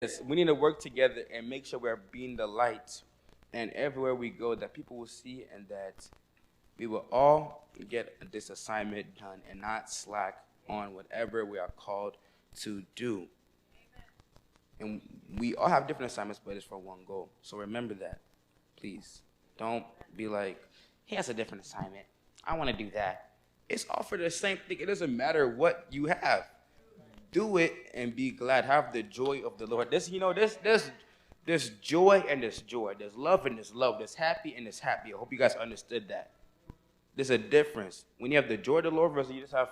Yes, we need to work together and make sure we're being the light, and everywhere we go, that people will see, and that we will all get this assignment done and not slack on whatever we are called to do. And we all have different assignments, but it's for one goal. So remember that, please. Don't be like, he has a different assignment. I want to do that. It's all for the same thing. It doesn't matter what you have. Do it and be glad. Have the joy of the Lord. There's joy and there's joy. There's love and there's love. There's happy and there's happy. I hope you guys understood that. There's a difference. When you have the joy of the Lord versus you just have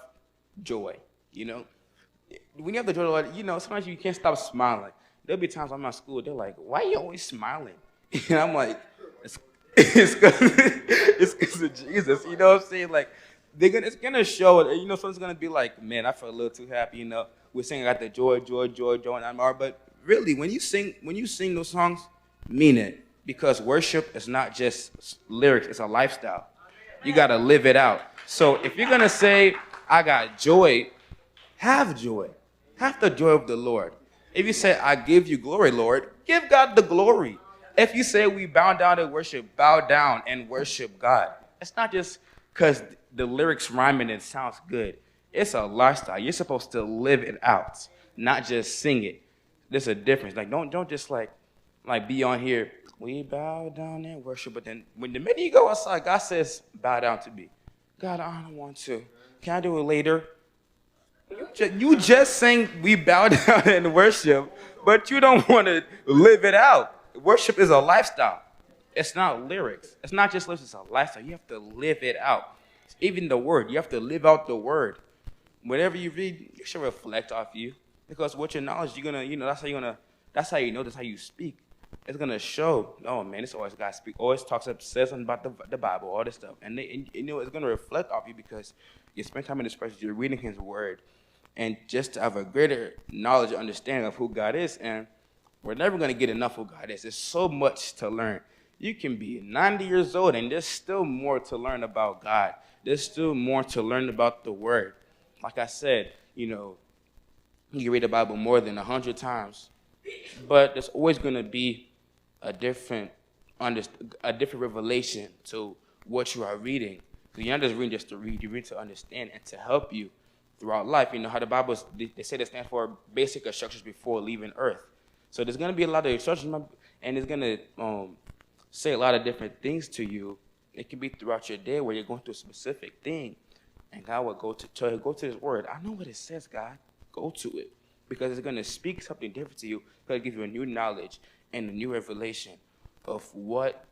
joy, you know? When you have the joy of the Lord, sometimes you can't stop smiling. There'll be times I'm at school, they're like, why are you always smiling? And I'm like, it's because of Jesus. You know what I'm saying? Like, it's gonna show. Someone's gonna be like, man, I feel a little too happy. We're singing, I got the joy, joy, joy, joy, and I'm all. But really, when you sing those songs, mean it, because worship is not just lyrics; it's a lifestyle. You gotta live it out. So if you're gonna say, I got joy, have joy, have the joy of the Lord. If you say, I give you glory, Lord, give God the glory. If you say we bow down and worship, bow down and worship God. It's not just because the lyrics rhyme and it sounds good. It's a lifestyle. You're supposed to live it out, not just sing it. There's a difference. Like don't just like be on here. We bow down and worship, but then when the minute you go outside, God says, bow down to me. God, I don't want to. Can I do it later? You just saying we bow down and worship, but you don't want to live it out. Worship is a lifestyle. It's not lyrics. It's not just lyrics, it's a lifestyle. You have to live it out. Even the word, you have to live out the word. Whatever you read, it should reflect off you. Because with your knowledge, you're gonna, that's how you know, that's how you speak. It's gonna show, oh man, this always guy speak, always says something about the Bible, all this stuff. And it's gonna reflect off you because you spend time in this person, you're reading his word. And just to have a greater knowledge and understanding of who God is. And we're never going to get enough of who God is. There's so much to learn. You can be 90 years old and there's still more to learn about God. There's still more to learn about the Word. Like I said, you can read the Bible more than 100 times. But there's always going to be a different revelation to what you are reading. So you're not just reading just to read. You read to understand and to help you throughout life. You know how the Bible, they say that stands for basic instructions before leaving earth. So there's going to be a lot of instructions, and it's going to say a lot of different things to you. It can be throughout your day where you're going through a specific thing, and God will go to His Word. I know what it says, God. Go to it, because it's going to speak something different to you. It's going to give you a new knowledge and a new revelation of what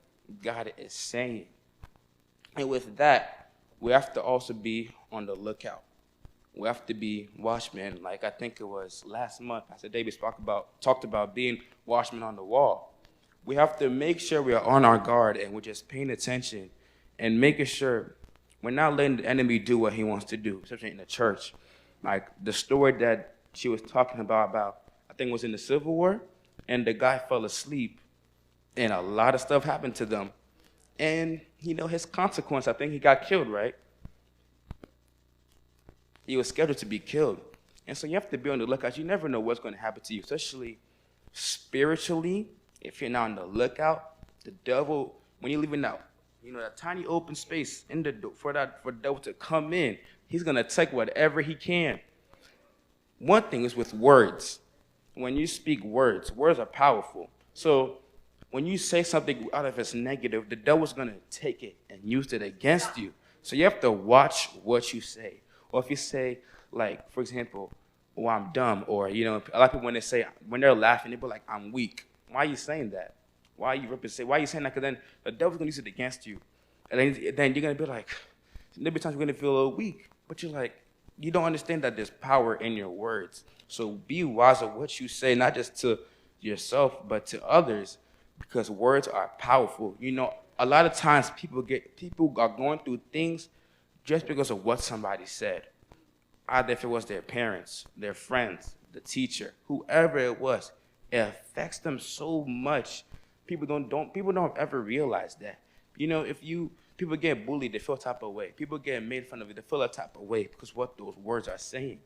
God is saying. And with that, we have to also be on the lookout. We have to be watchmen. Like I think it was last month, Pastor Davis talked about being watchmen on the wall. We have to make sure we are on our guard and we're just paying attention and making sure we're not letting the enemy do what he wants to do, especially in the church. Like the story that she was talking about, I think it was in the Civil War, and the guy fell asleep, and a lot of stuff happened to them. And, his consequence, I think he got killed, right? He was scheduled to be killed. And so you have to be on the lookout. You never know what's going to happen to you, especially spiritually. If you're not on the lookout, the devil, when you're leaving out, that tiny open space in the door for the devil to come in, he's going to take whatever he can. One thing is with words. When you speak words are powerful. So when you say something out of it's negative, the devil's going to take it and use it against you. So you have to watch what you say. Or if you say, like, for example, oh, I'm dumb, or, a lot of people when they're laughing, they be like, I'm weak. Why are you saying that? Why are you saying that? Because then the devil's going to use it against you. And then you're going to be like, there'll be times you're going to feel a little weak. But you're like, you don't understand that there's power in your words. So be wise of what you say, not just to yourself, but to others, because words are powerful. A lot of times people are going through things just because of what somebody said. Either if it was their parents, their friends, the teacher, whoever it was, it affects them so much. People don't ever realize that. If people get bullied, they feel a type of way. People get made fun of, they feel a type of way because what those words are saying.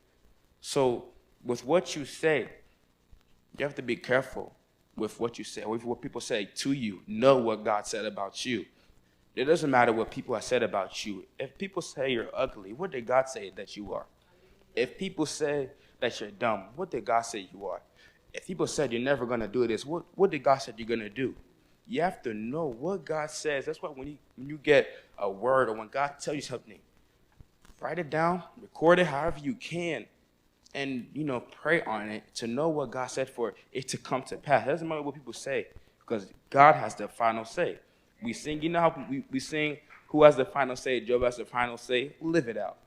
So with what you say, You have to be careful with what you say, with what people say to you. Know what God said about you. It doesn't matter what people have said about you. If people say you're ugly, what did God say that you are? If people say that you're dumb, what did God say you are? If people said you're never going to do this, what did God say you're going to do? You have to know what God says. That's why when you get a word or when God tells you something, write it down, record it however you can, and pray on it to know what God said for it to come to pass. It doesn't matter what people say, because God has the final say. We sing, how we sing, who has the final say? Job has the final say. Live it out.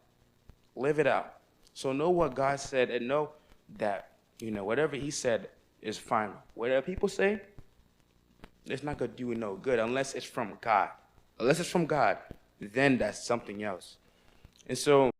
Live it out. So know what God said and know that, whatever he said is final. Whatever people say, it's not going to do you no good unless it's from God. Unless it's from God, then that's something else. And so